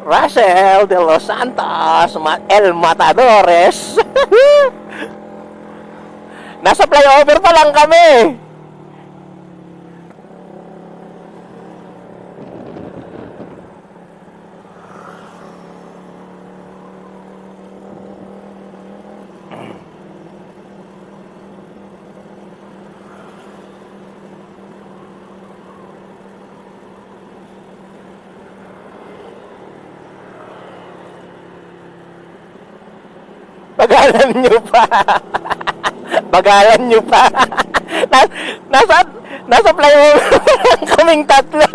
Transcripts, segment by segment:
Russell de los Santos, El Matadores. Nasa flyover pa lang kami. Bagalan nyo pa. Bagalan nyo pa. Nas, nasa, nasa flyover lang kaming tatlo.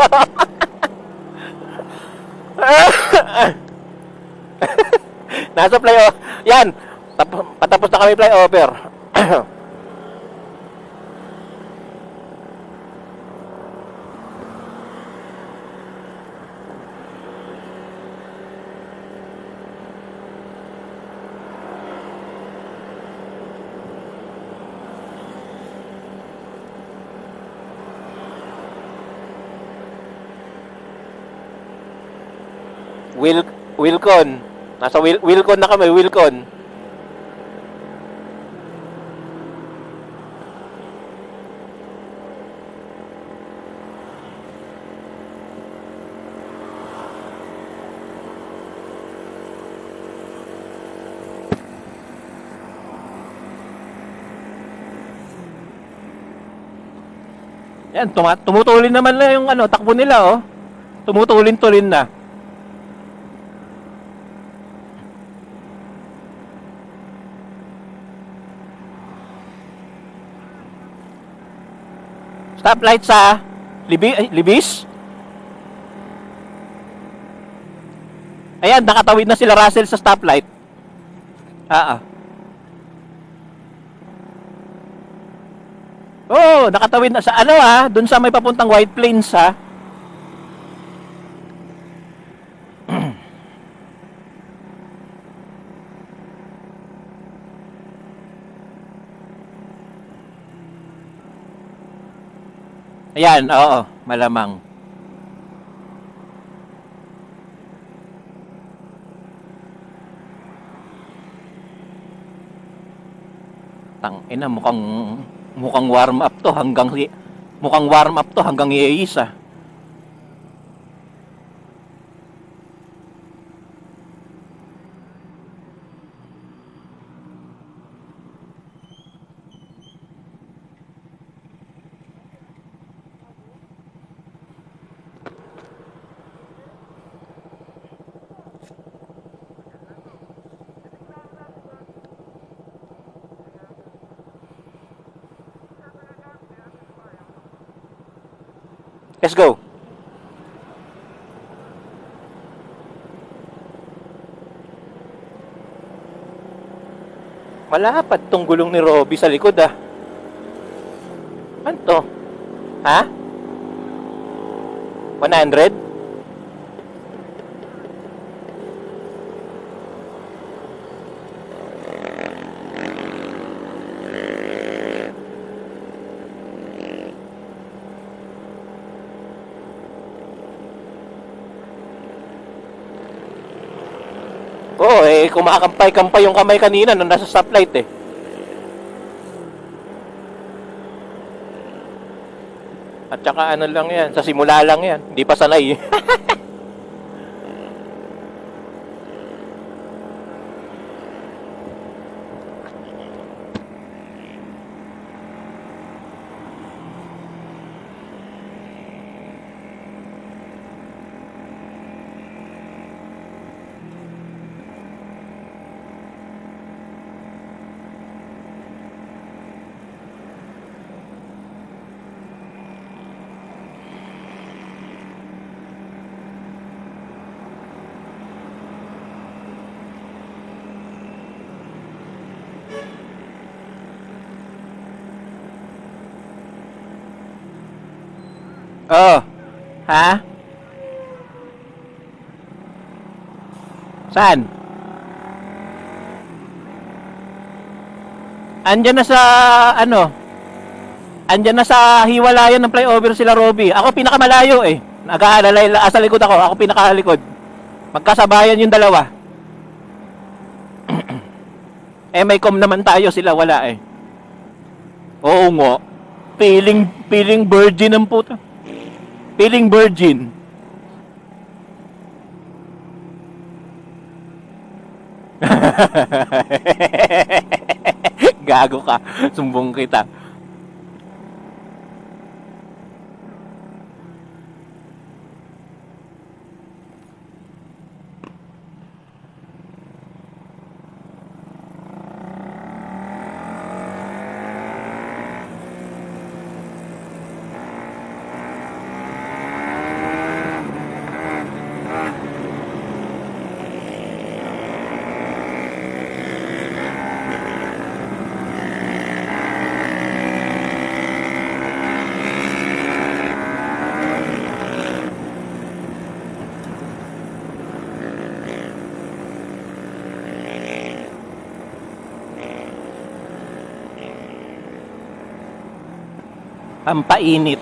Nasa flyover. Yan. Patapos na kami flyover. Wilcon. Nasa Wilcon na kami, Wilcon. Yan, tumutulin naman na yung takbo nila, oh. Tumutulin-tulin na. Stoplight sa Libis. Ayan, nakatawid na sila Russell sa stoplight. Oh, nakatawid na sa doon sa may papuntang White Plains, ha. Ayan, oo, malamang. Tangina, mukhang warm up to hanggang iisa. Let's go. Malapad tong gulong ni Robby sa likod, ah. Ano to? Ha? 100? Oo, kumakampay-kampay yung kamay kanina nung nasa stoplight, eh. At saka lang yan, sa simula lang yan, hindi pa sanay. Oh. Ha? Saan? Andyan na sa andyan na sa hiwalayan ng flyover sila Robby. Ako pinakamalayo, eh. Nag-aalalay sa likod ako. Ako pinakalikod. Magkasabayan yung dalawa. Eh may com naman tayo, sila wala eh. Oo nga. Feeling virgin ang puta. Feeling virgin. Gago ka. Sumbong kita. Ang painit.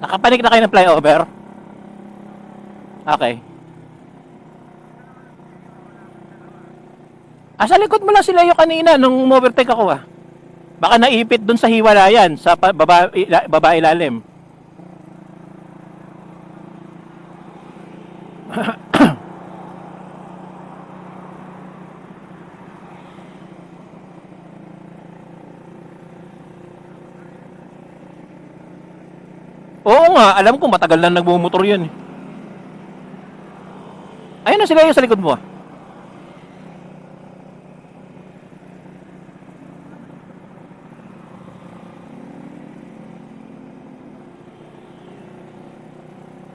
Nakapanik na kayo ng flyover? Okay. Sa likod mo lang sila yung kanina nung overtake ako ah. Baka naipit dun sa hiwalayan, sa baba ilalim. Oo nga, alam ko matagal na nagmumotor yun eh. Ayun na sila yung sa likod mo ah.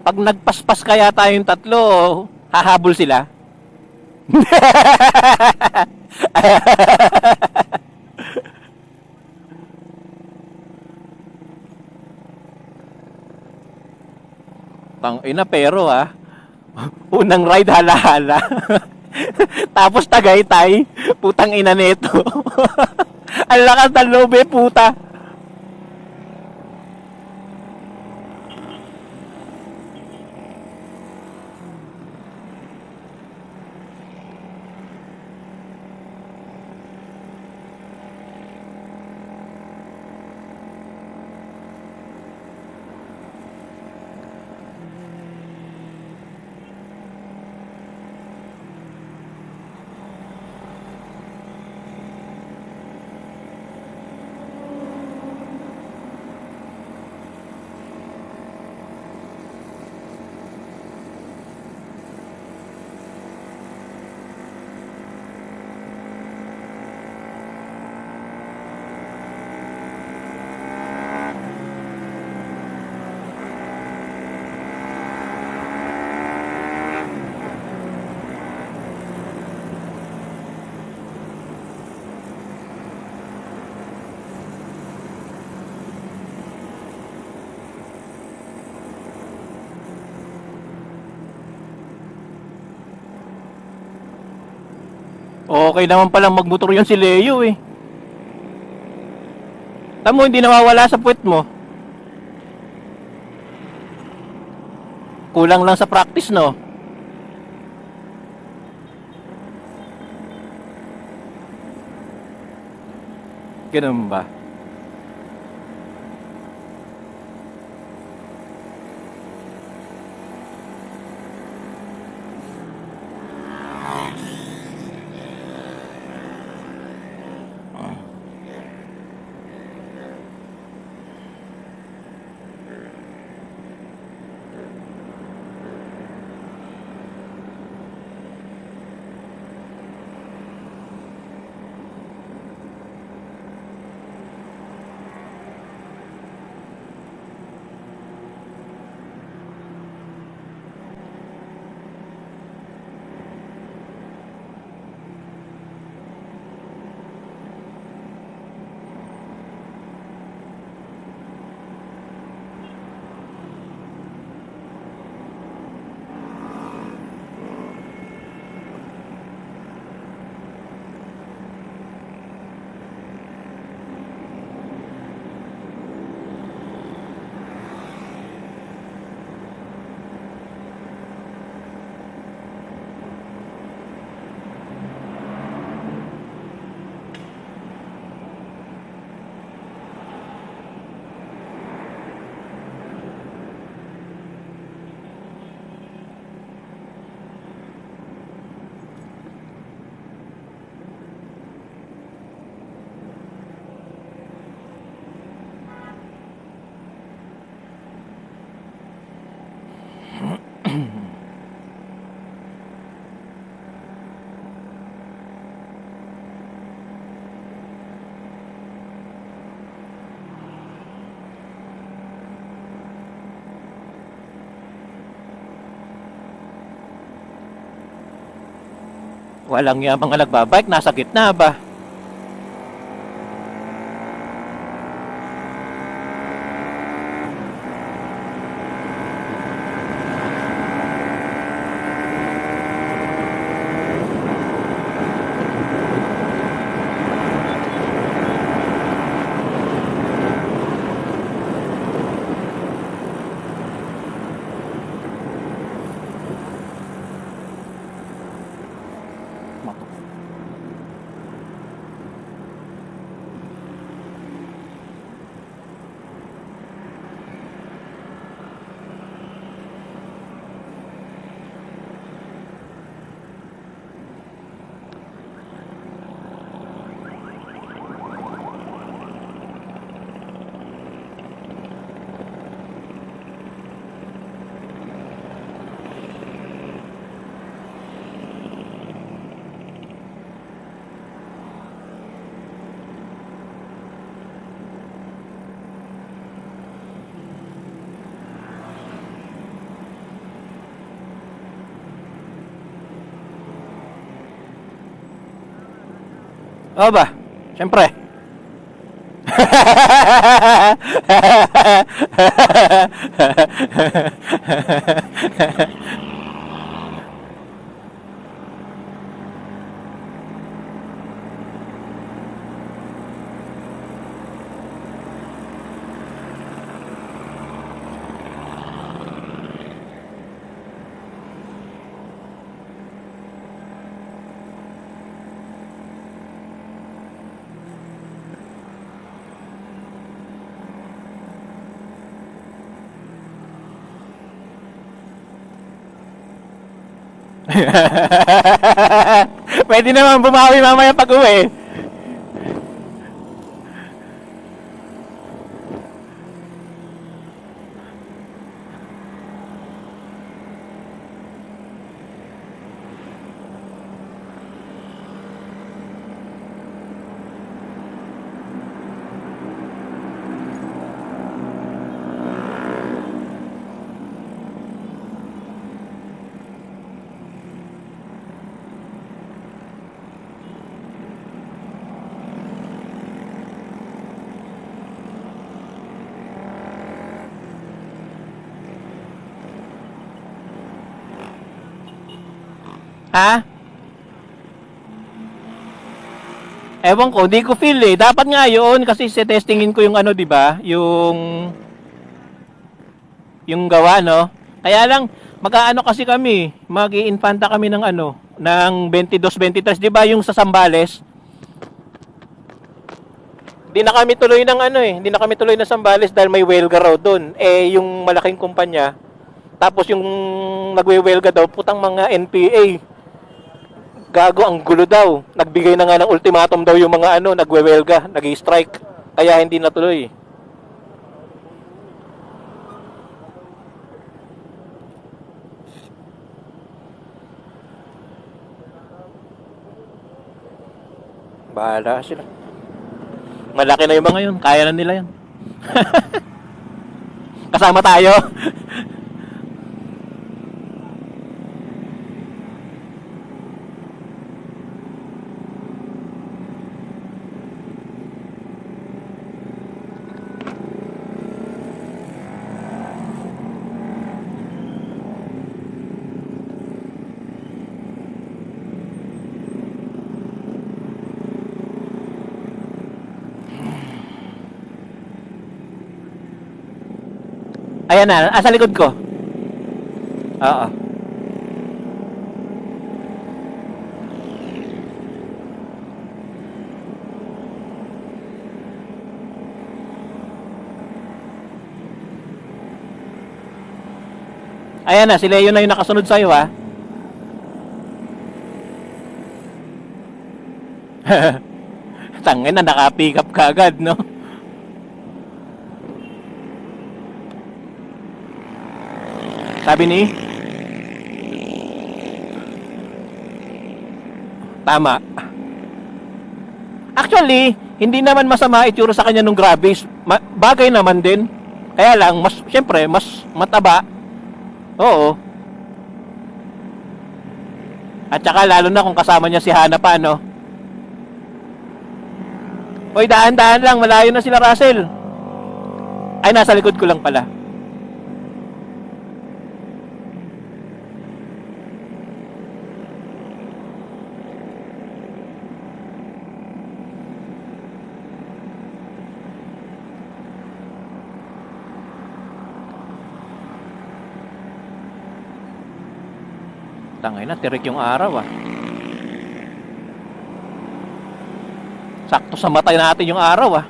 Pag nagpaspas kaya tayong tatlo, hahabol sila. Tang ina pero ah. Unang ride hala-hala. Tapos Tagaytay, putang ina nito. Ang lakas ng loob eh, puta. Okay naman palang magmotor yan si Leo eh. Tamo, hindi nawawala sa puwet mo. Kulang lang sa practice, no? Ganun ba? Walang yung mga nagbabike, nasa gitna ba? O ba? Siyempre. Pwede naman bumawi mamaya pag uwi. Ha? Ewan ko, di ko feel eh. Dapat nga yun kasi testingin ko yung ano, 'di ba? Yung gawa, no? Kaya lang mag-aano kasi kami, mag-iinfanta kami ng ano, ng 22-23, 'di ba? Yung sa Sambales. Di na kami tuloy ng ano eh, di na kami tuloy ng Sambales dahil may welga raw doon. Eh yung malaking kumpanya, tapos yung nagwe-welga daw, putang mga NPA. Gago, ang gulo daw. Nagbigay na nga ng ultimatum daw yung mga ano, nagwe-welga, nag-i-strike. Kaya hindi natuloy. Bahala sila. Malaki na yung mga yun. Kaya na nila yan. Kasama tayo. Ayan na, sa likod ko. Oo. Ayan na, si Leo na yung nakasunod sa'yo, ha? Tangin na, naka-pick up ka agad, no? Sabi ni? Tama. Actually, hindi naman masama itsura sa kanya nung Gravis. Bagay naman din. Kaya lang, mas, syempre, mas mataba. Oo. At saka lalo na kung kasama niya si Hana pa, no? Hoy, dahan-dahan lang, malayo na sila, Russell. Ay, nasa likod ko lang pala. Tangay na, tirik yung araw, ah. Sakto sa matay natin yung araw, ah.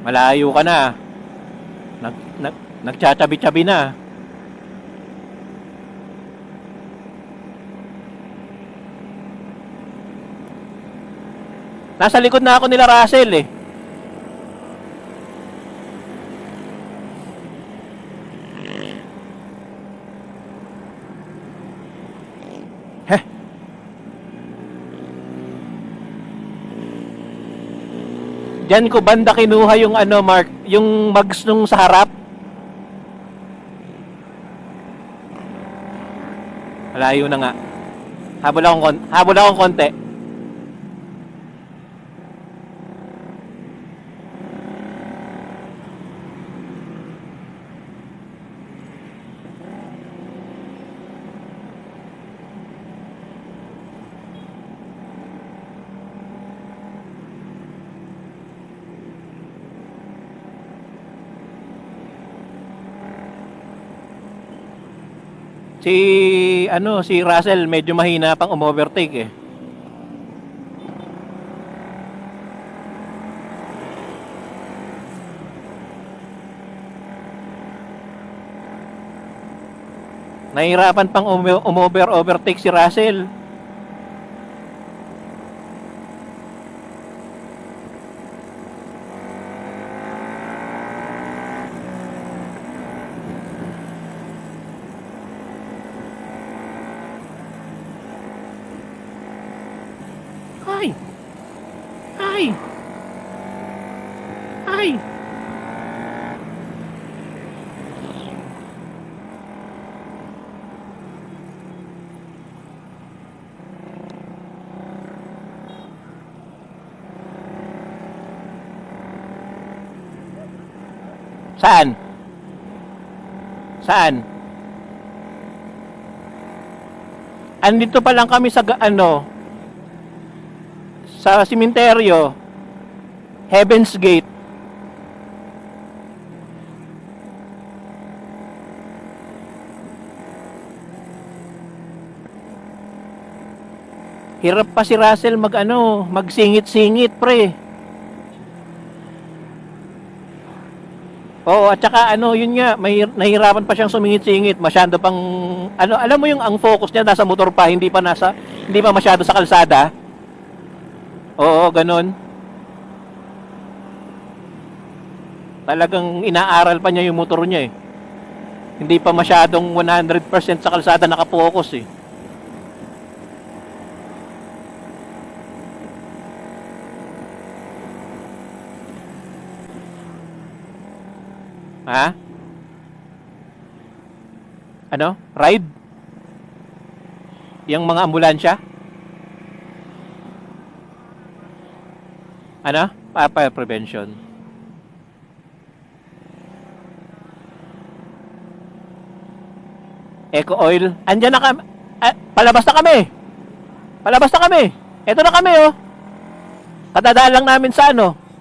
Malayo ka na. Nagtsatsabi-tsabi na. Nasa likod na ako nila, Russell, eh. Diyan ko banda kinuha yung ano, Mark, yung mags nung sa harap. Malayo na nga. Habol akong konti. Si Russell medyo mahina pang umovertake, eh. Nahihirapan pang overtake si Russell. Ay! Ay! Ay! Saan? Saan? Andito pa lang kami sa sa simenteryo, Heaven's Gate. Hirap pa si Russell magsingit-singit, pre. Oo, at saka yun nga, nahihirapan pa siyang sumingit-singit, masyado pang alam mo yung ang focus niya nasa motor pa, hindi pa masyado sa kalsada. Oo, ganun. Talagang inaaral pa niya yung motor niya, eh. Hindi pa masyadong 100% sa kalsada nakapokus, eh. Ha? Ano? Ride? Yung mga ambulansya? Ano? Fire prevention. Eco oil. Andyan na kami. Palabas na kami. Palabas na kami. Eto na kami, oh. Kadadaan lang namin sa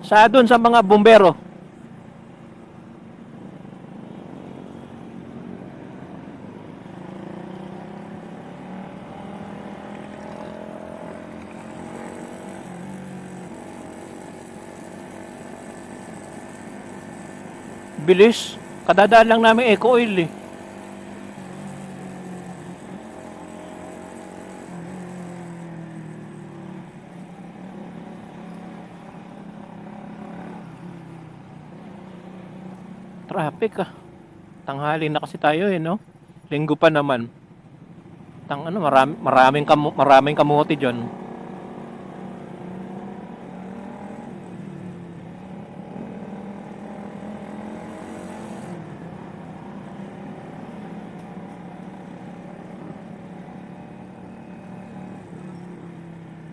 sa dun sa mga bumbero. Bilis. Kadadaan lang namin eco oil, eh. Traffic, ah. Tanghali na kasi tayo, eh, no? Linggo pa naman. Maraming kamote diyan.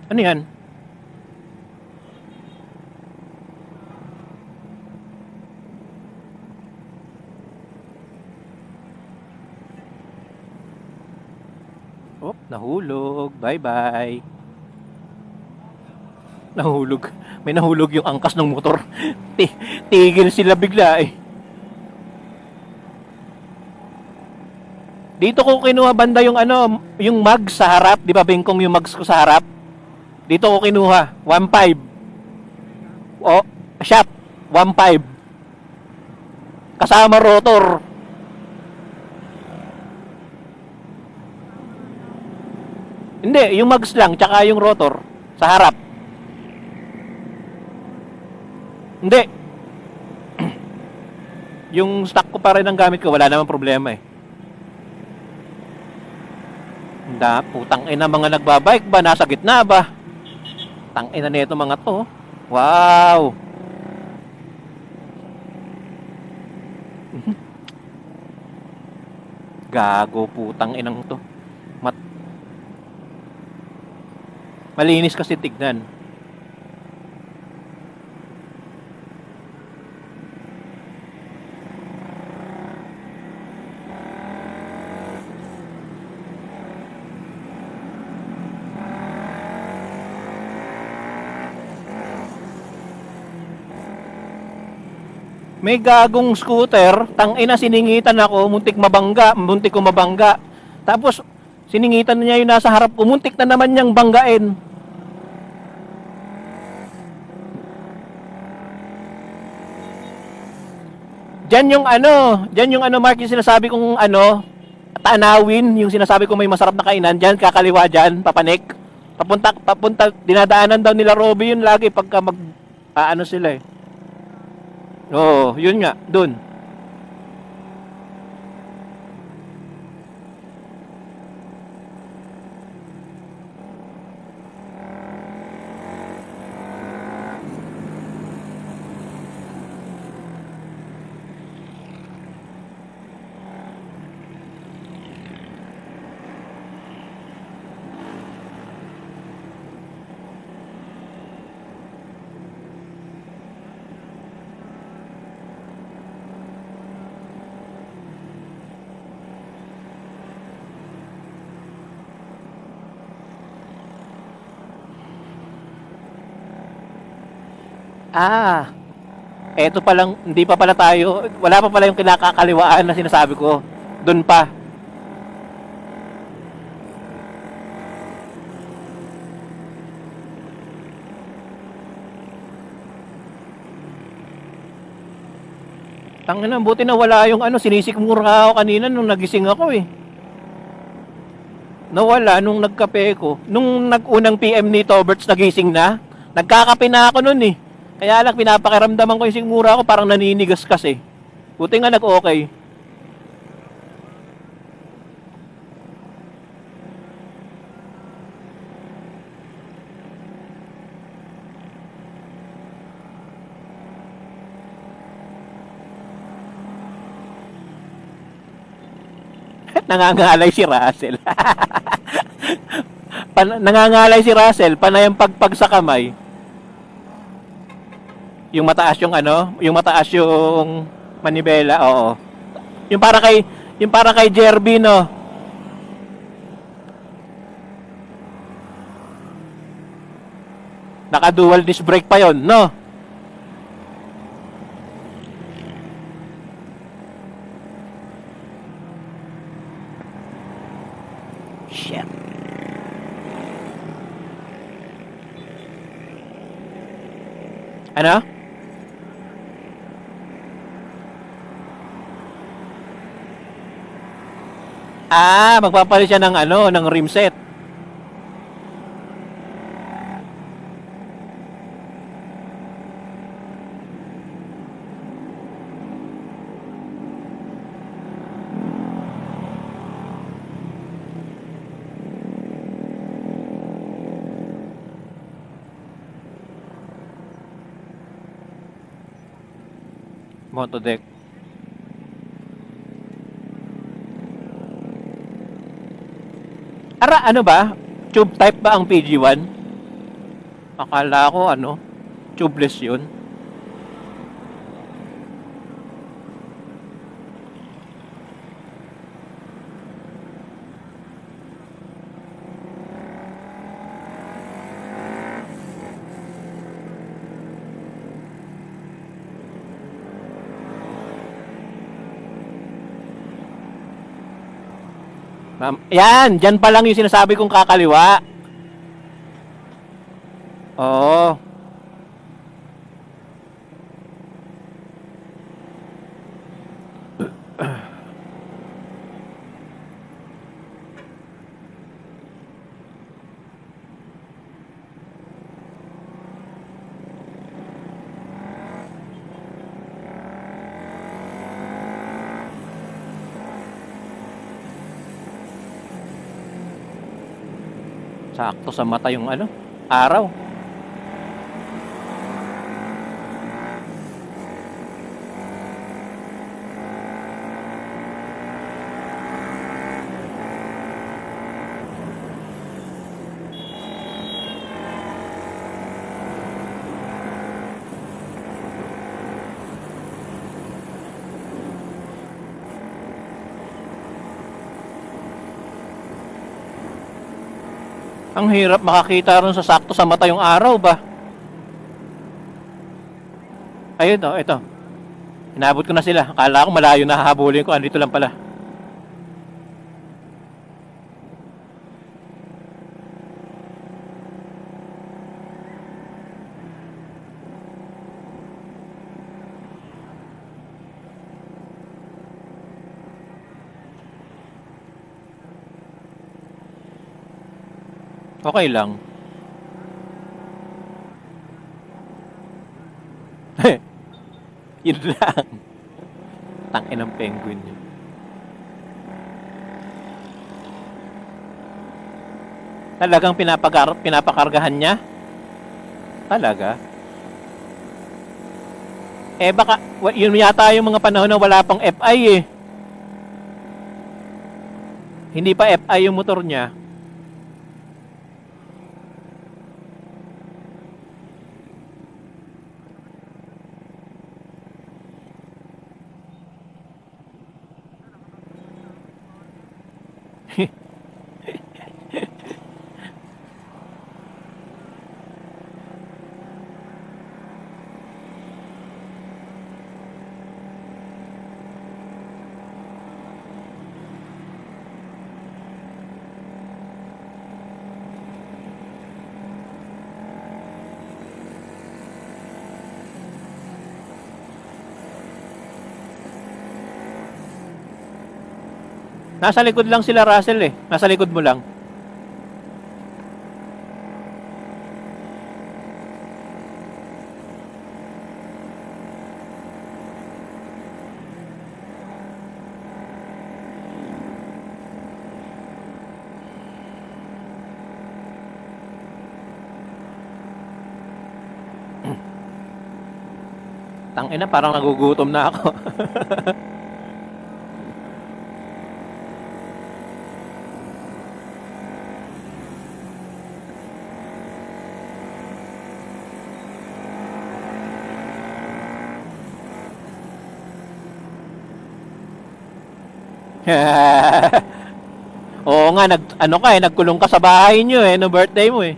Ano yan? Oh, nahulog. Bye-bye. Nahulog. May nahulog yung angkas ng motor. Tigil sila bigla eh. Dito ko kinuha banda yung ano, yung mugs sa harap. Di ba bengkong yung mugs ko sa harap? Dito ko kinuha. 1.5. O, shop. 1.5. Kasama rotor. Hindi, yung mugs lang, tsaka yung rotor. Sa harap. Hindi. Yung stock ko pa rin ang gamit ko, wala namang problema eh. Putang ina mga nagbabike ba? Nasa gitna ba? Tang ina nito mga to. Wow. Gago putang inang to. Malinis kasi tignan. May gagong scooter, tangina siningitan ako, muntik ko mabangga. Tapos siningitan niya yung nasa harap ko, muntik na naman niyang banggain. Diyan yung ano Mark, yung sinasabi kong ano, tanawin, yung sinasabi kong may masarap na kainan, diyan kakaliwa diyan, papanik. Papunta, dinadaanan daw nila Robby yun lagi pagka ano sila eh. Oo, yun nga, dun. Ah, eto pa lang, hindi pa pala tayo, wala pa pala yung kinakakaliwaan na sinasabi ko. Doon pa. Tangina, buti na wala yung ano, sinisikmura ako kanina nung nagising ako eh. Nawala nung nagkape ko. Nung nag-unang PM ni Toberts nagising na, nagkakape na ako nun eh. Kaya lang pinapakiramdaman ko yung sigmura ko parang naninigas kasi. Buti nga nag-okay. Nangangalay si Russell. Nangangalay si Russell, panay ang pagpag sa kamay. Yung mataas yung ano, yung mataas yung manibela, oo. Yung para kay Jerby, no. Naka dual disc brake pa yon, no. Shit. Ano? Ah, magpapalit siya ng ano, ng rim set. Motodeck. Ara, ano ba? Tube type ba ang PG1? Akala ko ano, tubeless yun. Yan, dyan pa lang yung sinasabi kong kakaliwa. Oo. Sakto sa mata yung ano, araw. Ang hirap makakita ron sa sakto sa mata yung araw ba? Ayun to, ito. Inabot ko na sila. Akala ko malayo na hahabulin ko. Andito lang pala. Okay lang. Yun lang. Tangin ng penguin yun. Talagang pinapakargahan niya? Talaga? Eh baka, yun yata yung mga panahon na wala pang FI eh. Hindi pa FI yung motor niya. Nasa likod lang sila Russell eh. Nasa likod mo lang. Tangina, parang nagugutom na ako. Oo nga, ano ka eh, nagkulong ka sa bahay nyo eh, no birthday mo eh.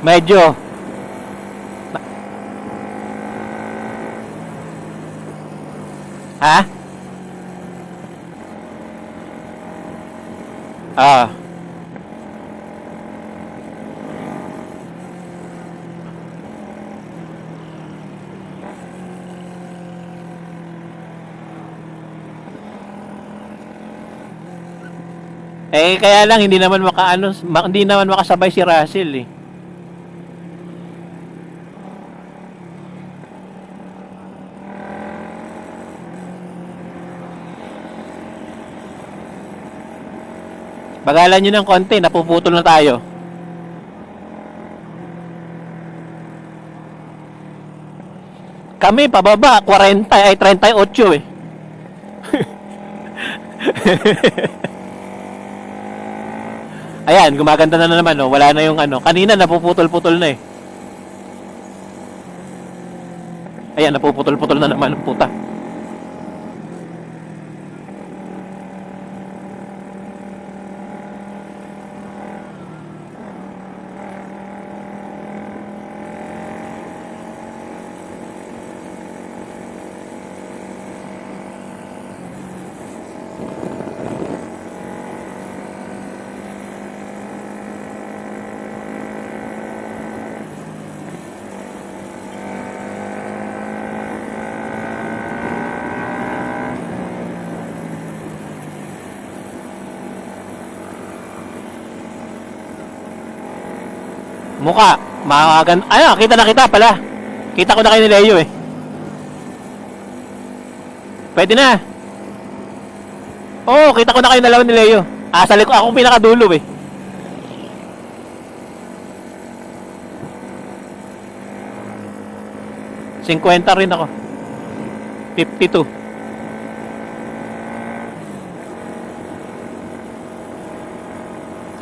Medyo. Ha? Ah. Eh kaya lang hindi naman hindi naman makasabay si Russell eh. Bagalan nyo ng konti, napuputol na tayo. Kami pababa, 40 ay 38 eh. Ayan, gumaganda na naman oh. Wala na yung ano. Kanina napuputol-putol na eh. Ayan, napuputol-putol na naman, puta. Mukha, makagan... Ayun, kita na kita pala. Kita ko na kayo ni Leo eh. Pwede na. Oo, kita ko na kayo dalawa ni Leo. Ah, sa likod, ako pinakadulo eh. ₱50 rin ako. 52.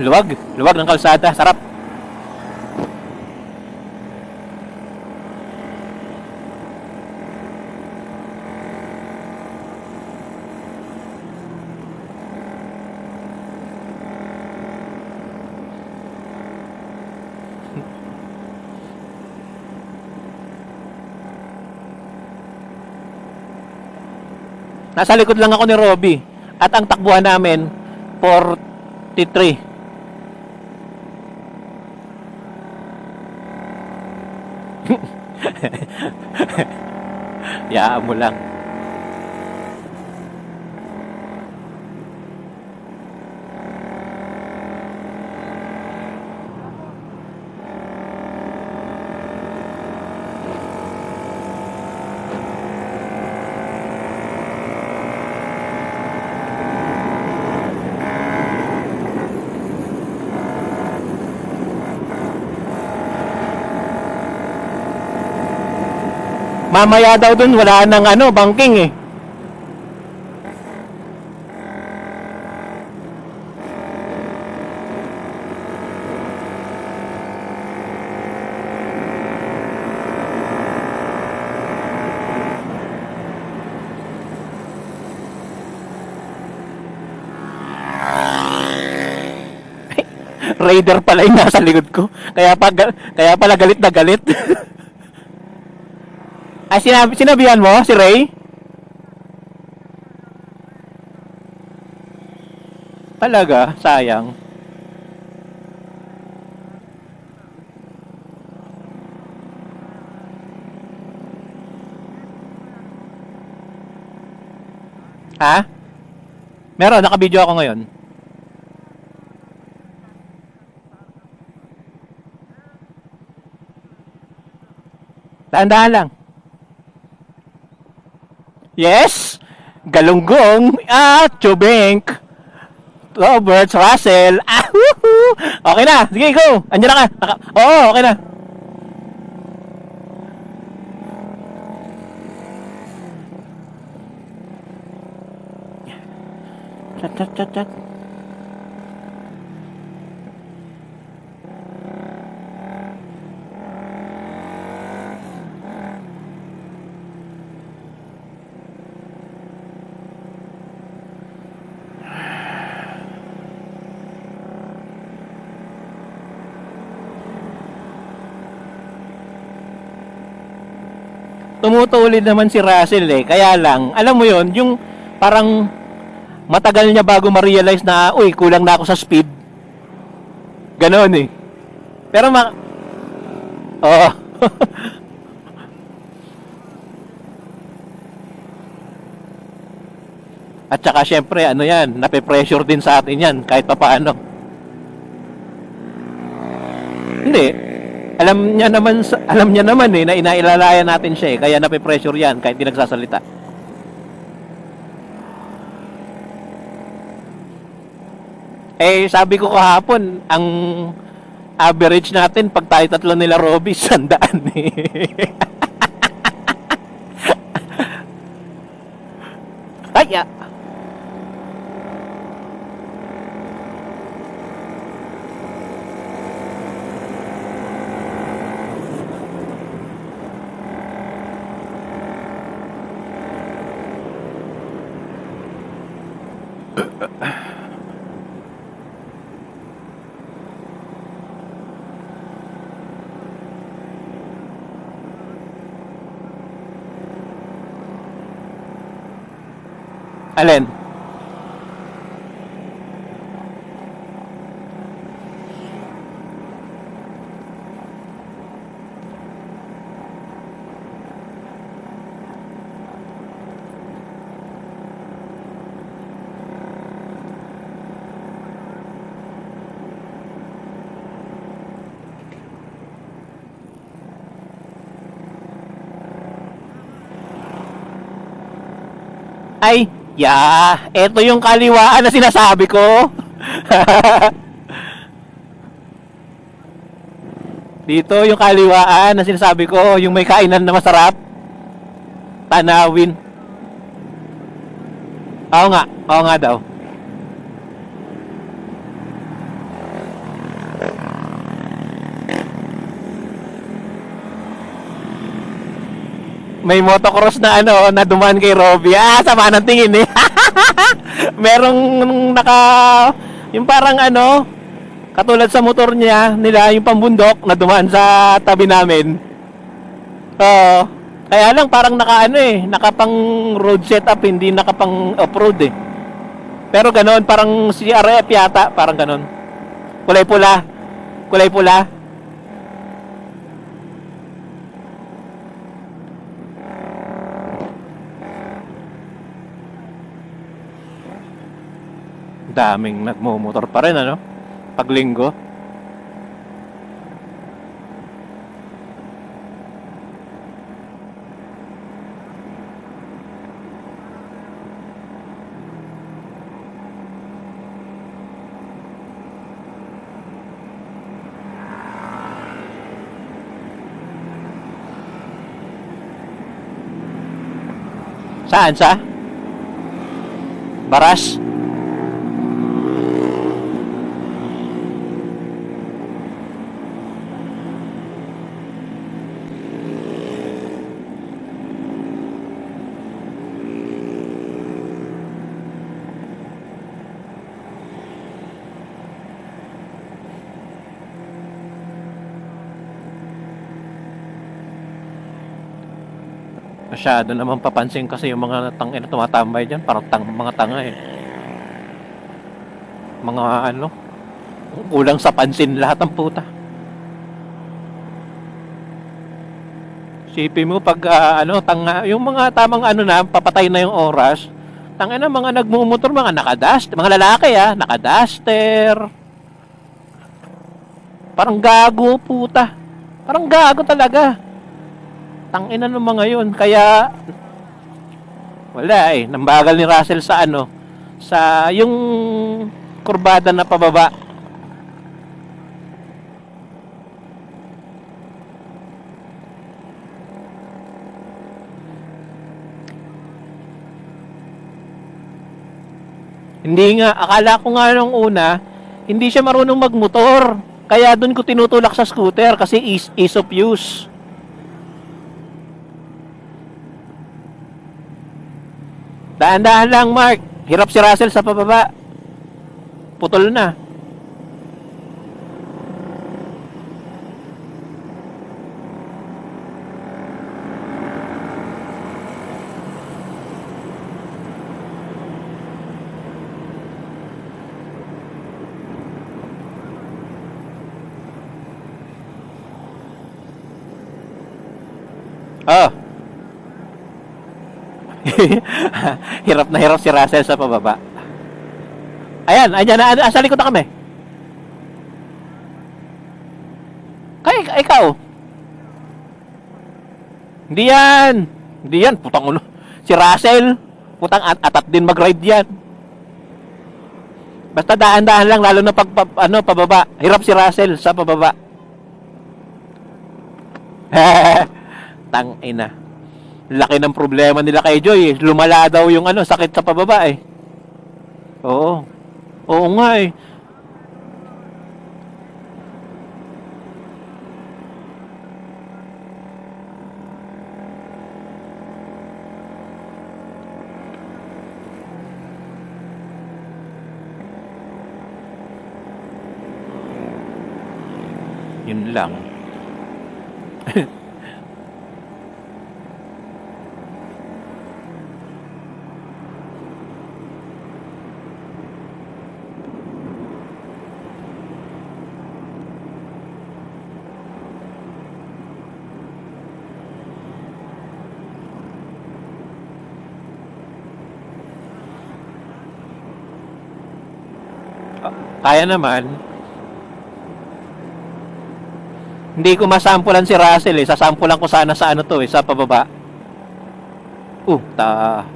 Luwag ng kalsada, sarap. Nasa likod lang ako ni Robby. At ang takbuhan namin, 43. Yaan mo lang. Mamaya daw dun wala nang ano, banking eh. Raider pala yung nasa likod ko. Kaya pala galit na galit. Ay, sinabihan mo si Ray? Talaga, sayang. Ha? Meron, naka-video ako ngayon. Dahan-dahan lang. Yes! Galunggong! Ah! Chubank! Roberts, Russell! Ah! Woohoo! Okay na! Sige, go! Andiyan na ka! Oo, okay na! Chat, chat, chat, chat. tumutulid naman si Russell eh. Kaya lang, alam mo yon yung parang matagal niya bago ma-realize na, uy, kulang na ako sa speed. Ganon eh. Pero Oo. At saka syempre, ano yan, nape-pressure din sa atin yan, kahit pa paano. Hindi. Alam niya naman eh, na inailalaya natin siya eh, kaya nape-pressure yan, kahit di nagsasalita. Eh, sabi ko kahapon, ang average natin, pag tayo tatlo nila Robby, 100 eh. Kaya, alin? Ay, eto yung kaliwaan na sinasabi ko. Dito yung kaliwaan na sinasabi ko, yung may kainan na masarap. Tanawin. Oo nga daw. May motocross na na dumaan kay Robby. Sama ng tingin eh. Merong yung parang katulad sa motor nila, yung pambundok na dumaan sa tabi namin. Oo. Kaya lang parang nakapang road setup, hindi nakapang off-road eh. Pero ganoon, parang CRF yata, parang ganoon. Kulay pula. Kulay pula. Daming nagmumotor pa rin pag linggo. Saan sa? Baras? Masyado naman papansin kasi yung mga tangina tumatambay dyan. Parang mga tanga eh. Mga kulang sa pansin lahat ng puta. Sipin mo pag yung mga tamang na, papatay na yung oras. Tangina mga nagmumotor, mga nakadust. Mga lalaki nakaduster. Parang gago puta. Parang gago talaga. Tangina ng mga yun. Kaya wala eh. Nambagal ni Russell sa sa yung kurbada na pababa. Hindi nga. Akala ko nga nung una, hindi siya marunong magmotor. Kaya doon ko tinutulak sa scooter kasi ease of use. Dahan-dahan lang, Mark. Hirap si Russell sa pababa. Putol na. Oh. Hirap na hirap si Russell sa pababa. Ayan, ayan na, sa likod na kami. Ikaw. Hindi yan. Hindi yan, putang ulo. Si Russell, putang atat din mag-ride yan. Basta daan-daan lang, lalo na pababa. Hirap si Russell sa pababa. Tang ina. Laki ng problema nila kay Joy. Lumala daw yung sakit sa pababa eh. Oo. Oo nga eh. Yun lang. Kaya naman. Hindi ko masampulan si Russell eh. Sasampulan ko sana sa sa pababa. Ta.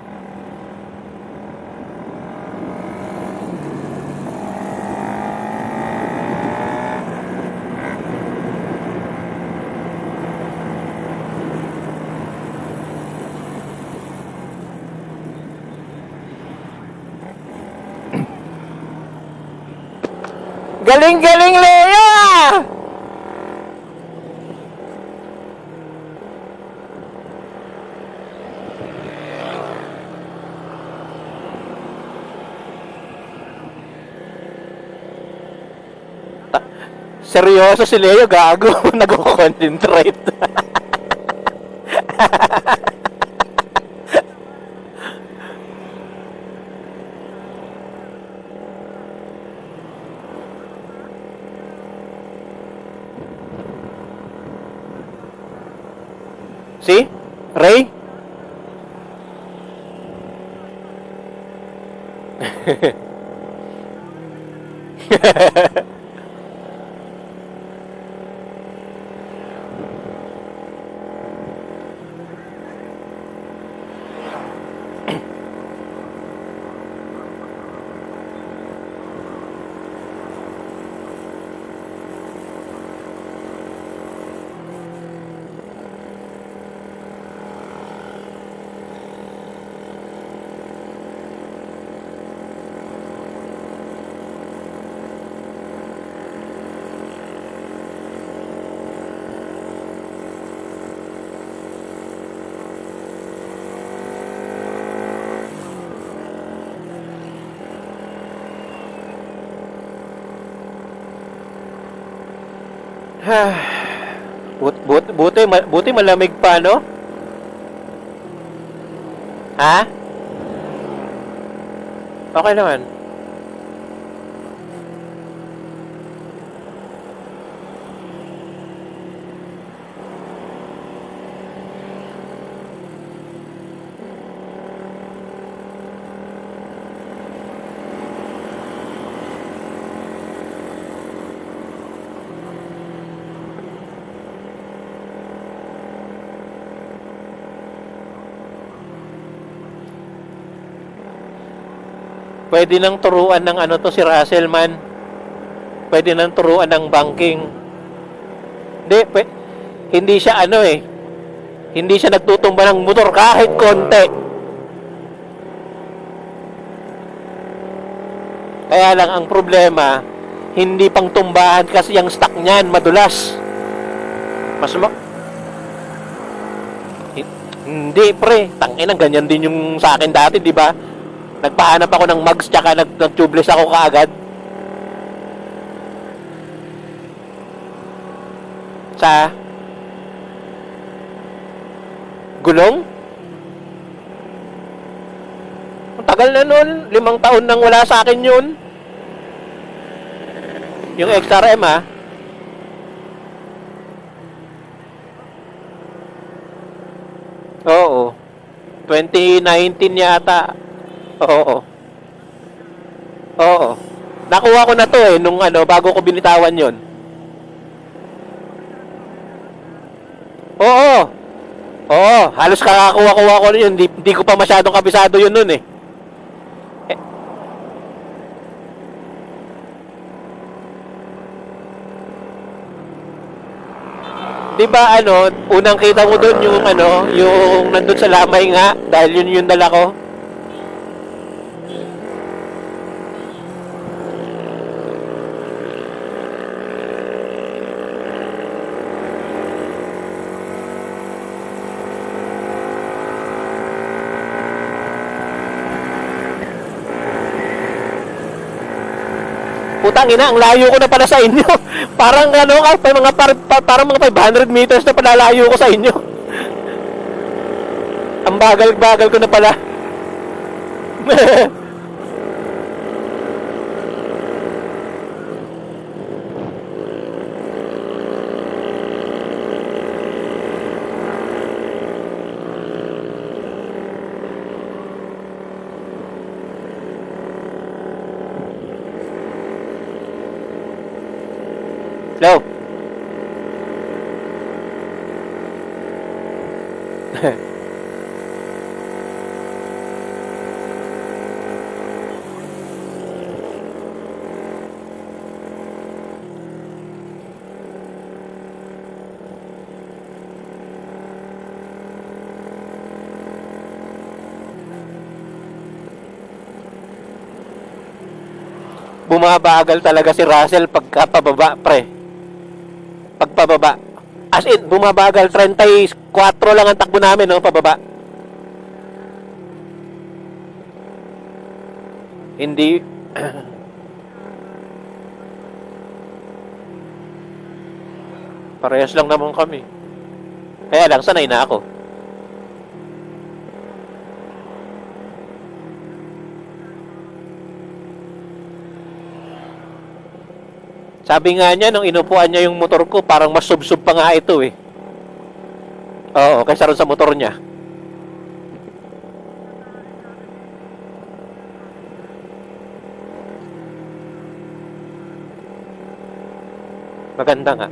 Galing-galing, Lea! Seryoso si Leo, gago. Nag-concentrate. See? Ray? Buti malamig pa, no? Ha? Okay naman. Pwede nang turuan ng si Russell man. Pwede nang turuan ng banking. Hindi siya hindi siya nagtutumba ng motor kahit konti. Kaya lang ang problema, hindi pang tumbahan kasi yung stock niyan madulas. Hindi pre, tangina ganyan din yung sa akin dati, di ba? Nagpahanap ako ng mugs tsaka nag-tubeless ako kaagad. Sa gulong? Ang tagal na nun, 5 taon nang wala sa akin yun. Yung XRM Oo. 2019 yata. Oo. Oo. Nakuha ko na to eh, nung ano, bago ko binitawan yon. Oo. Oo. Halos kakakuha-kuha ko yun. Di ko pa masyadong kabisado yun nun eh. Eh, di ba ano, unang kita mo doon yung ano, yung nandun sa lamay nga, dahil yun yung dala ko. Putang ina, ang layo ko na pala sa inyo. Parang ano ka, parang mga 500 meters na pala layo ko sa inyo. Ang bagal-bagal ko na pala. Hello? Bumabagal talaga si Russell pagka pababa, pre. Pagpababa. As in, bumabagal. 34 lang ang takbo namin, no, pababa. Hindi. Parehas lang naman kami. Kaya lang, sanay na ako. Sabi nga niya, nung inupuan niya yung motor ko, parang mas sub-sub pa nga ito eh. Oo, kaysa ron sa motor niya. Maganda nga.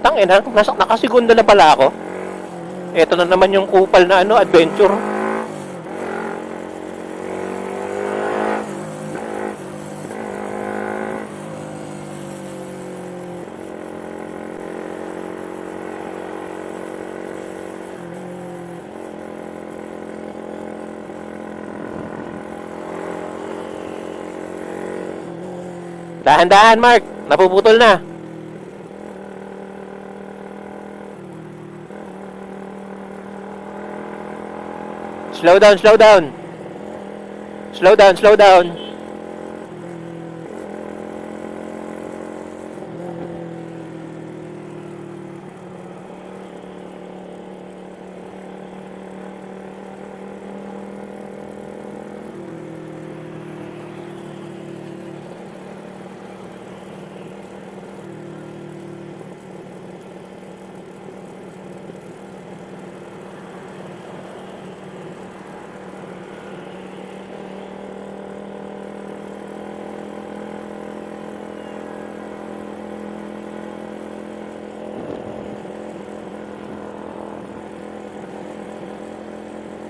Tangina, nakasigunda na pala ako. Ito na naman yung kupal na ano, adventure. Dahan-dahan, Mark. Napuputol na. Slow down, slow down. Slow down, slow down.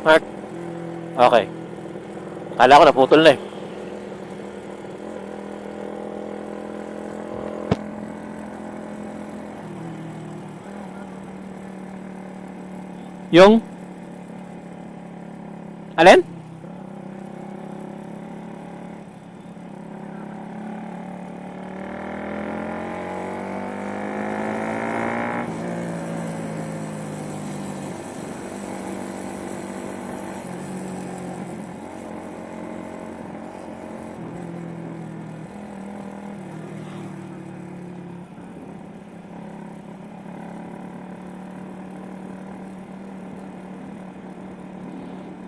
Mark. Okay. Kala ko naputol na eh. Yung? Alin?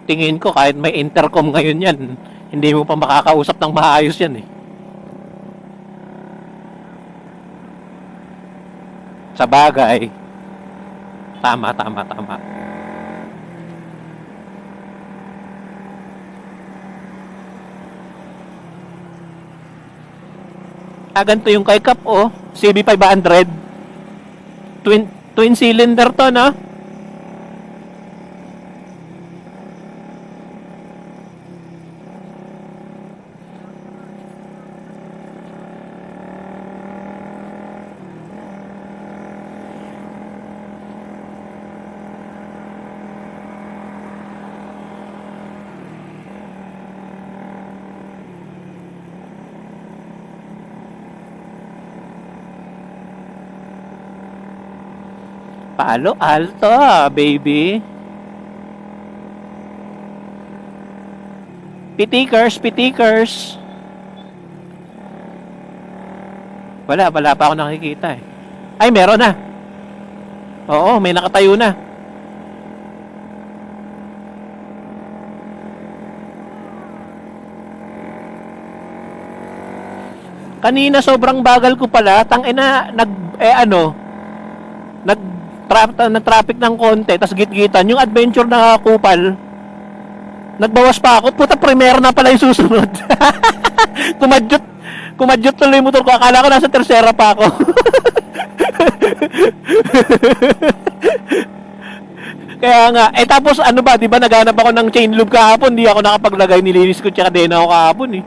Tingin ko kahit may intercom ngayon yan, hindi mo pa makakausap ng maayos yan eh. Sa bagay, tama, tama, tama. Ganito yung kay Cap, oh. CB500. Twin cylinder to, no? Palo Alto, baby. Pitikers, pitikers. Wala pa ako nakikita eh. Ay, meron na. Oo, may nakatayo na. Kanina sobrang bagal ko pala. Tangina, nag-traffic ng konti, tas gitgitan. Yung adventure na kupal, nagbawas pa ako. Puta, premier na pala yung susunod. Kumadyot tuloy yung motor ko. Akala ko nasa tercera pa ako. Kaya nga, tapos ano ba, di ba naghanap ako ng chain loop kahapon, di ako nakapaglagay, nilinis ko tsaka din ako kahapon eh.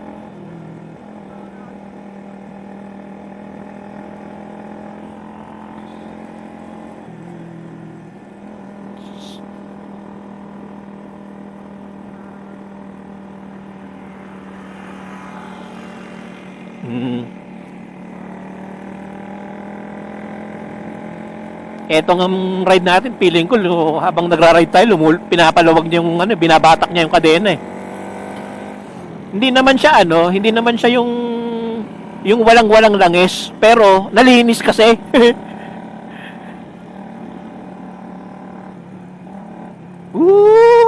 Etong ride natin, feeling ko habang nagra-ride tayo, pinapalawag niya yung binabatak niya yung kadena eh. Hindi naman siya yung walang-walang langis, pero nalinis kasi.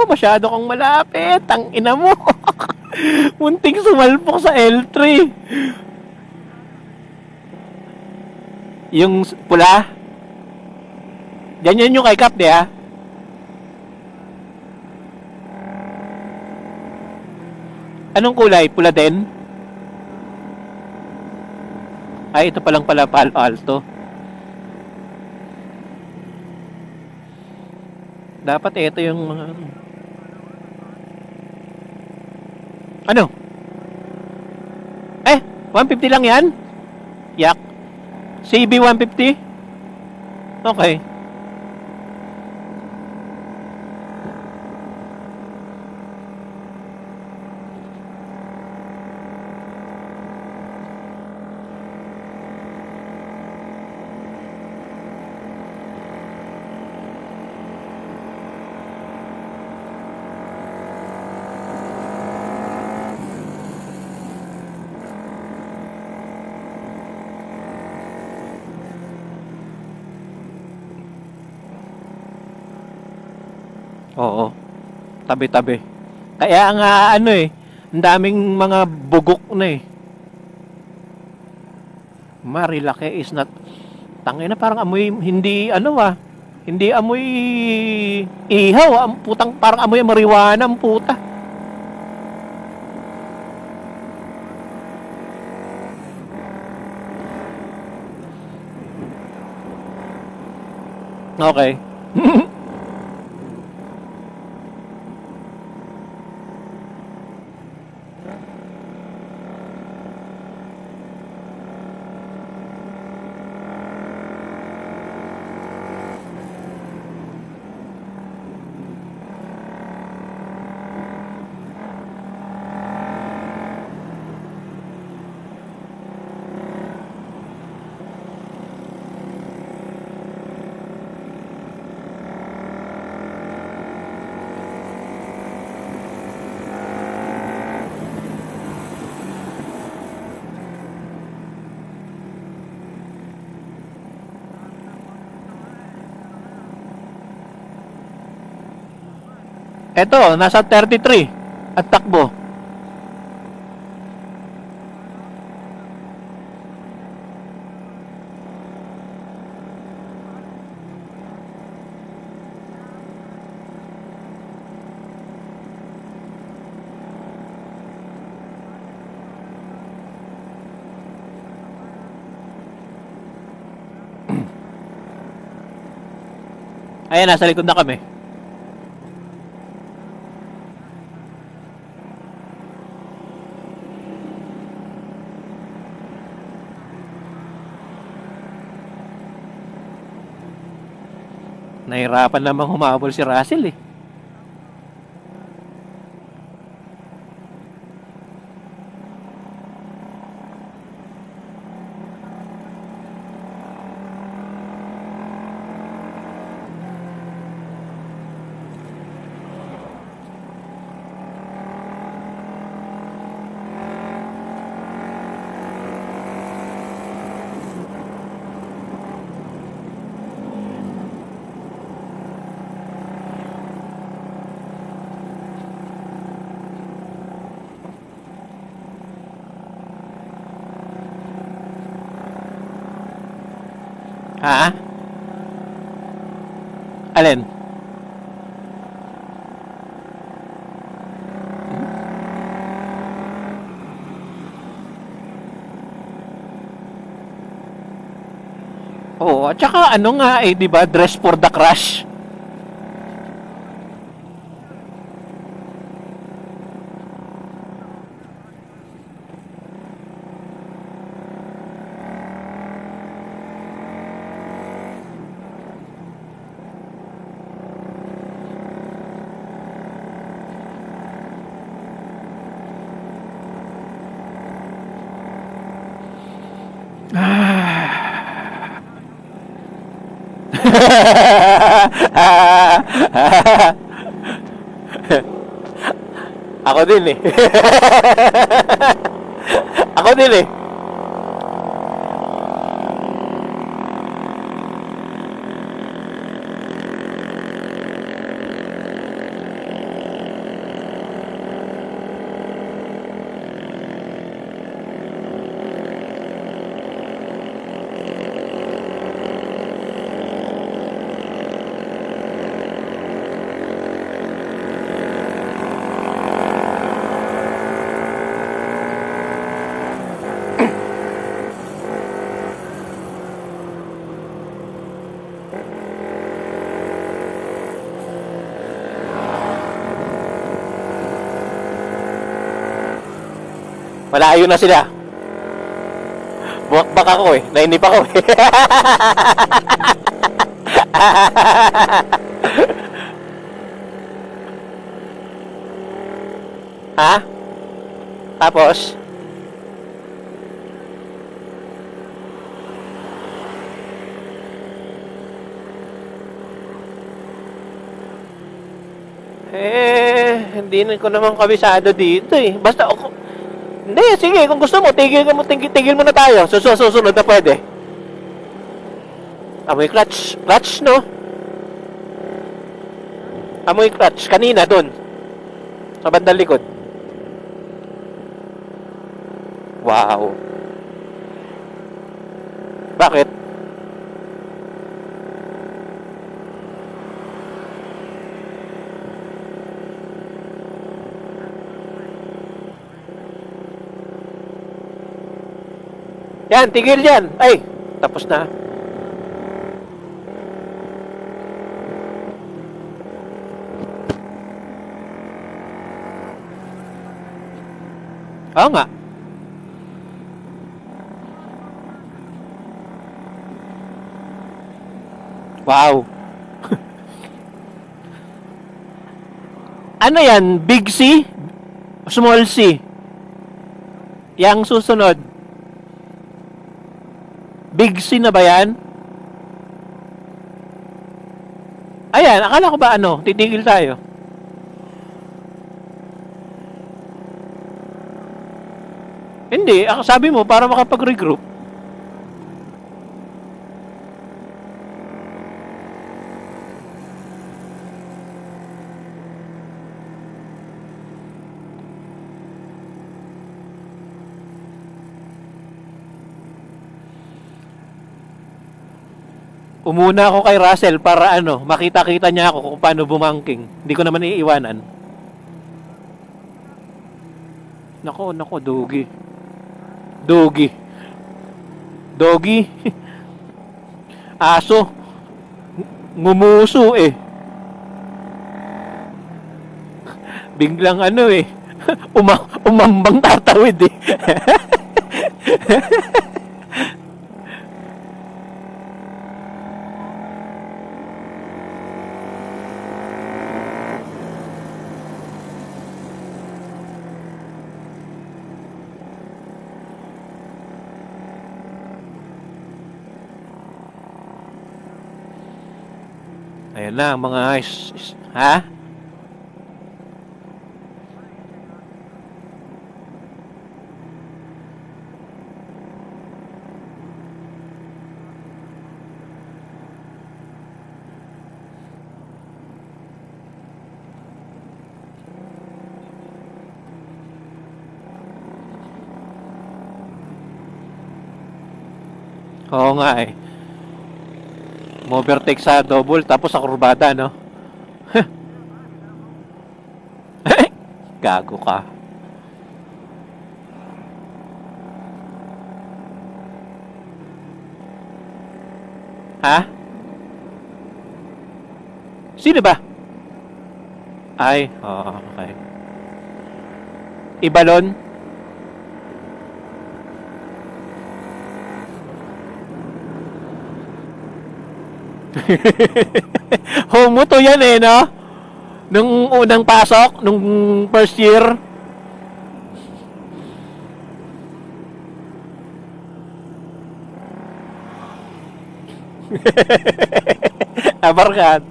Masyado kang malapit, ang ina mo. Munting sumalpok sa L3. Yung pula. Ganyan yung kay Cap, di ha? Anong kulay? Pula din? Ay, ito palang pala Palo Alto. Dapat ito yung mga... Ano? 150 lang yan? Yak. CB 150? Okay. Oo. Tabi-tabi. Kaya nga ang daming mga bugok na eh. Marilaki is not... Tangina, parang amoy, hindi amoy ihaw. Putang, parang amoy marijuana ang puta. Okay. Eto, nasa 33 at takbo. Ayan, nasa likod na kami. Nahirapan namang humabol si Russell eh. Ha? Alin? Oo, at saka ano nga eh, 'di ba? Dress for the crush. Ako din eh. Ako din eh. Malayo na sila. Buwakbak ako eh. Nainip ako eh. Ha? Tapos? Hindi na ko naman kabisado dito eh. Basta ako, hindi, sige, kung gusto mo, tigil mo na tayo. Susunod na pwede. Amoy clutch. Clutch, no? Amoy clutch. Kanina, dun. Sa bandang likod. Wow. Bakit? Yan, tigil yan. Ay, tapos na. Oo nga. Wow. Ano yan? Big C? Small C? Yang susunod. Big C na ba yan? Ayan, akala ko ba ano? Titigil tayo. Hindi, sabi mo para makapag-regroup. Umuna ako kay Russell para ano, makita-kita niya ako kung paano bumangking. Hindi ko naman iiwanan. Nako, Dogi. Dogi. Dogi. Aso. Ngumuso eh. Biglang ano eh. Umambang tatawid eh. Ayan na, mga ha? Oo nga eh. Overtake sa double tapos sa kurbada, no? Gago ka. Ha? Sino ba? Ay, oo, okay. Ibalon? Homo to yan eh, no? Nung unang pasok, nung first year. Abarkat.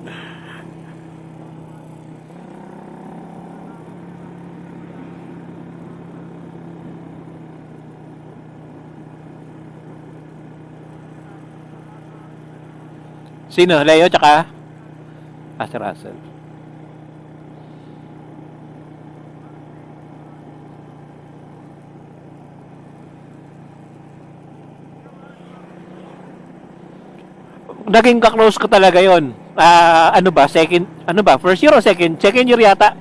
Sino? Leo tsaka? Si Russell. Naging ka-close ko talaga yon. Ano ba? Second, ano ba? First year o second? Second year yata.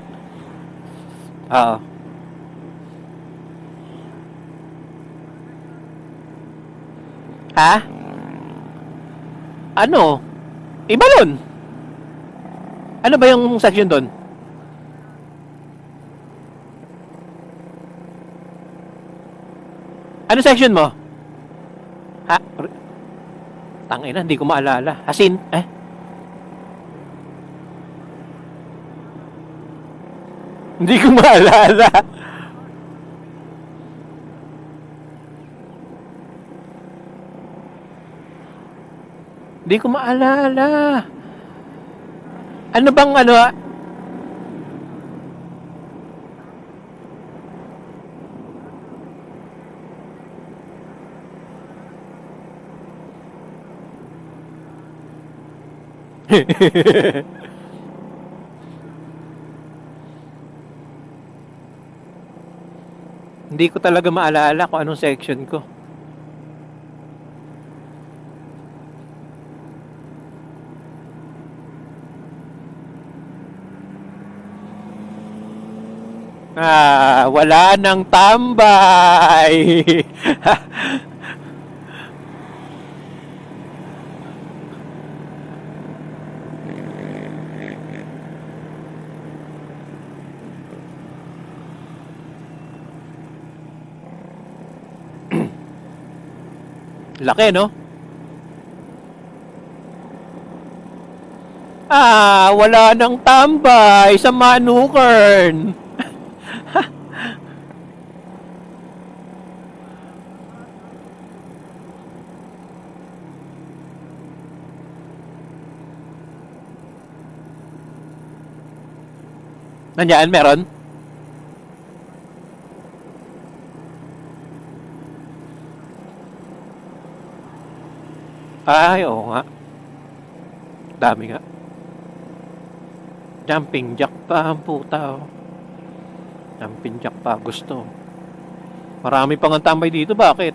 Oo. Ha? Ano? Ibalon. Ano ba yung section doon? Ano section mo? Ha? Tangina, hindi ko maalala. Asin, Hindi ko maalala. Hindi ko maalala. Ano bang ano? Hindi ko talaga maalala kung anong section ko. Wala nang tambay. Laki, no? Wala nang tambay sa Manukern. Nandiyan, meron? Ay, oo nga. Dami nga. Jumping jack pa ang puta, oh. Jumping jack pa, gusto. Marami pang ang tambay dito, bakit?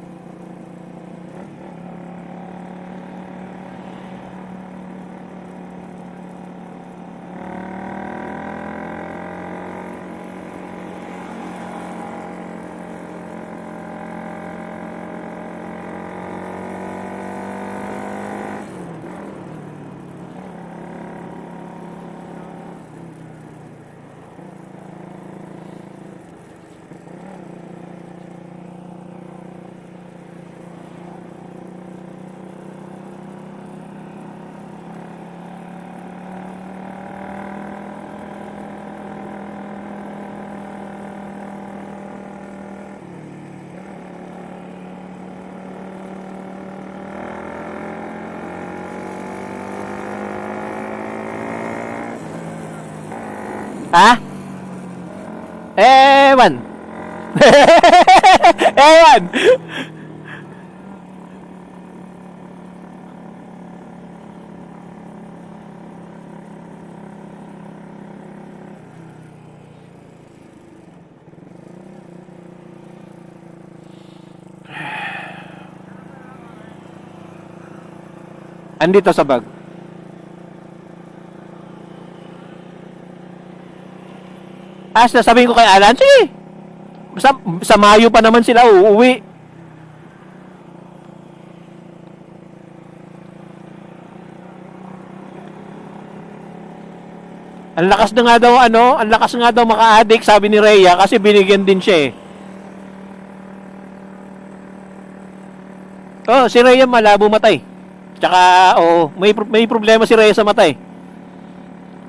Ha? Ewan. Ewan. Andito sa bag. Sasabihin ko kay Alan, sige. Sa Mayo pa naman sila uuwi. Ang lakas na nga daw ang lakas nga daw maka-addict sabi ni Rhea kasi binigyan din siya eh. Oh, si Rhea malabo matay. Tsaka may problema si Rhea sa matay.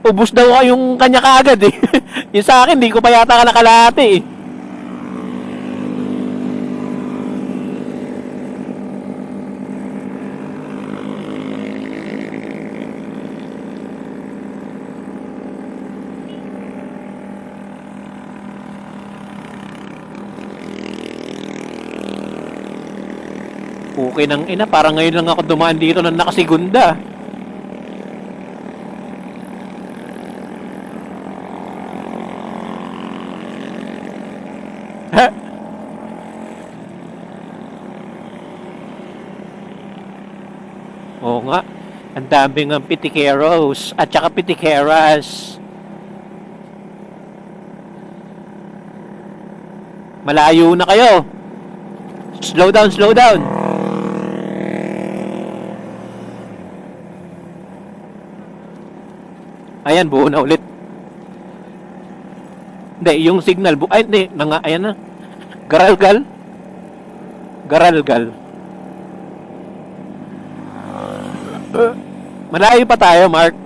Ubus daw yung kanya kaagad eh. Yung sa akin, di ko pa yata nakalahati eh. Okay nang ina, parang ngayon lang ako dumaan dito ng nakasigunda. Oo nga, ang daming ng pitikeros at saka pitikeras. Malayo na kayo. Slow down, slow down. Ayan, buo na ulit. Hindi, yung signal ay hindi, ayan na. Garalgal. Garalgal. Malayo pa tayo, Mark.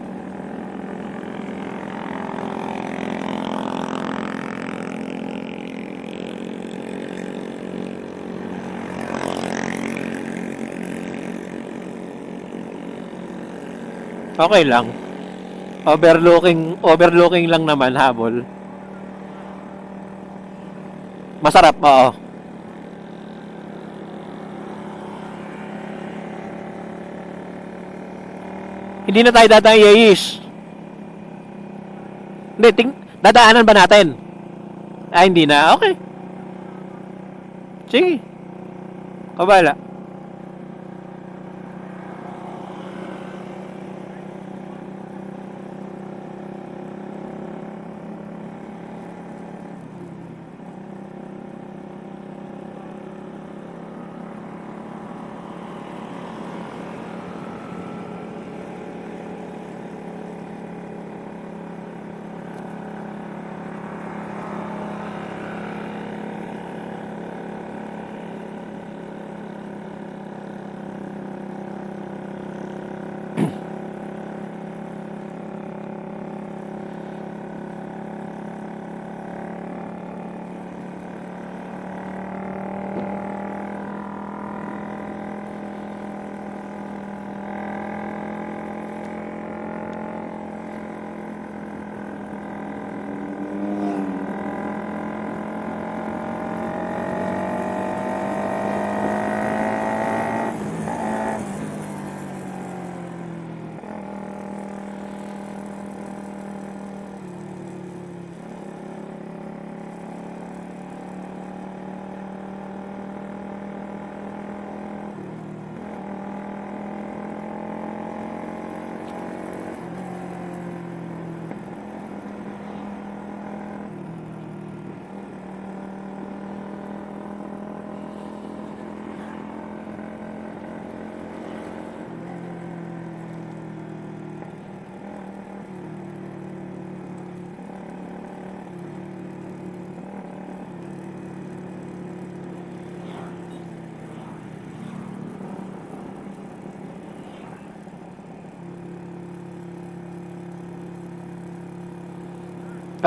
Okay lang. Overlooking lang naman habol. Masarap, oo. Hindi na tayo dadaan Yeyis. Hindi, dadaanan ba natin? Hindi na. Okay. Sige. Kabala.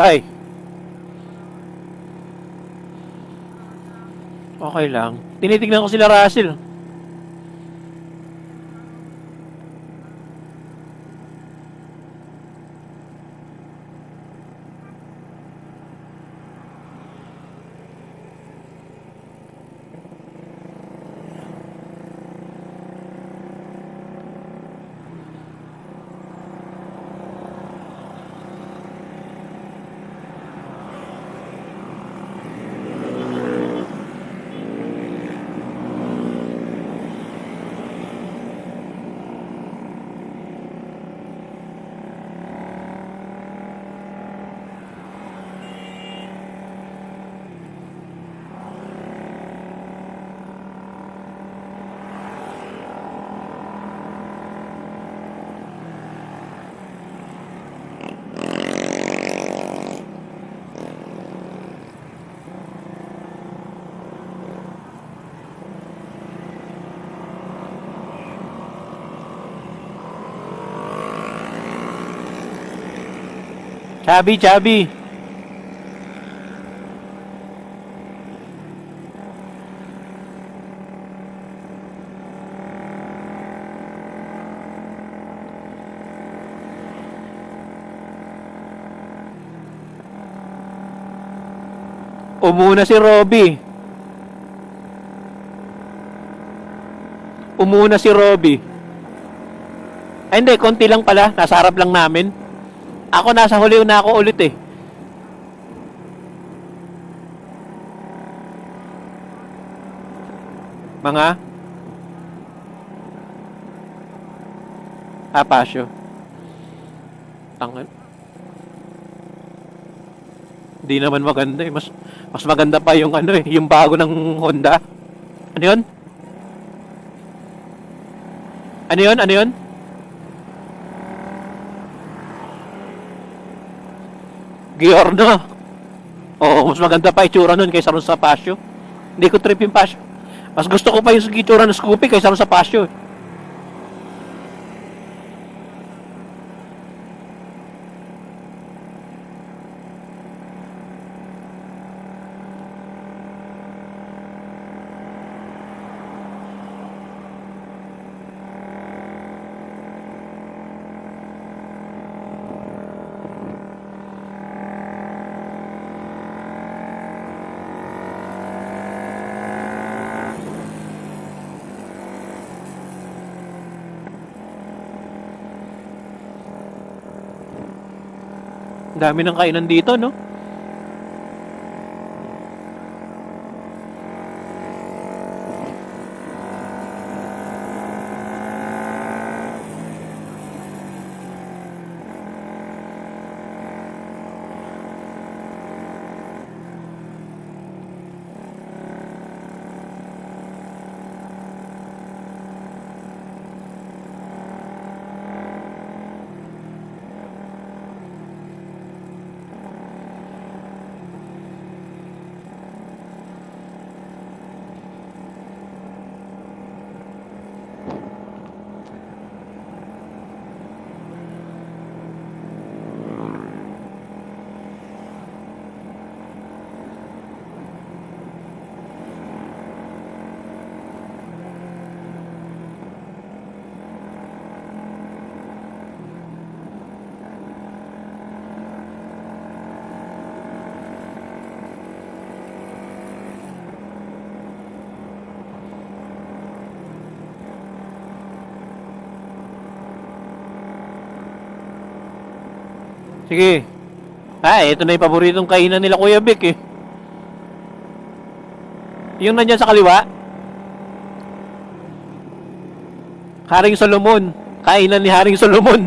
Ay. Okay lang. Tinitignan ko sila Russell. Chubby, chubby. Umuna si Robby. Umuna si Robby. Ay hindi, konti lang pala. Nasa harap lang namin. Ako nasa huli na ako ulit eh. Mga Apasyo. Tangan. Hindi naman maganda eh. Mas maganda pa yung ano eh, yung bago ng Honda. Ano yun? Ano yun? Ano yun? Giorno. Oo, mas maganda pa itsura nun kaysa ron sa Pasio. Hindi ko trip yung Pasio. Mas gusto ko pa yung itsura ng Scoopy kaysa ron sa Pasio. Dami ng kainan dito, no? Sige. Ito na yung paboritong kainan nila Kuya Vic eh. Yung nandyan sa kaliwa. Haring Solomon. Kainan ni Haring Solomon.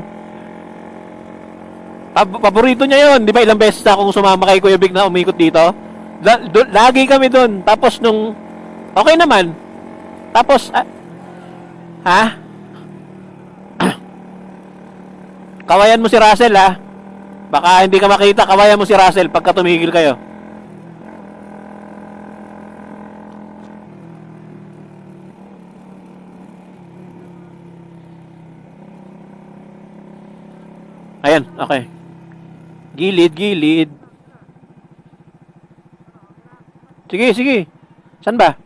Paborito niya yon, di ba? Ilang beses na akong sumama kay Kuya Vic na umikot dito. Lagi kami doon. Tapos nung okay naman. Tapos ha? Kawayan mo si Russell ha. Baka hindi ka makita, kawayan mo si Russell pagka tumigil kayo. Ayan, okay. Gilid, gilid. Sige, sige. Saan ba?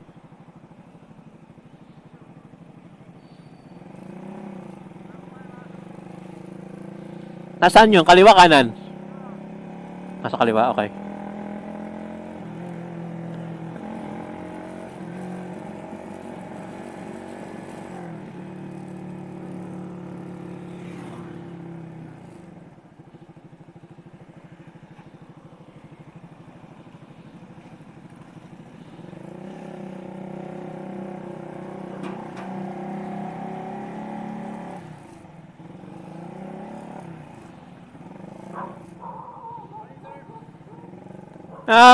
Nasaan yun? Kaliwa, kanan? Nasa kaliwa, okay.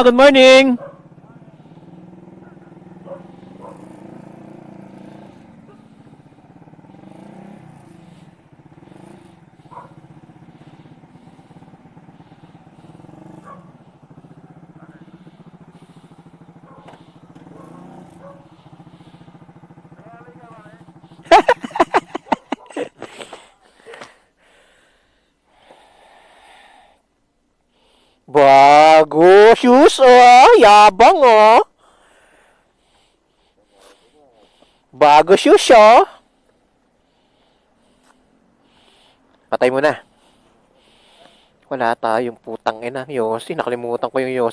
Good morning. Bago shoes, oh. Yabang, oh. Bago shoes, oh. Patay mo na. Wala tayong putang ina. Yossi, nakalimutan ko yung Yossi.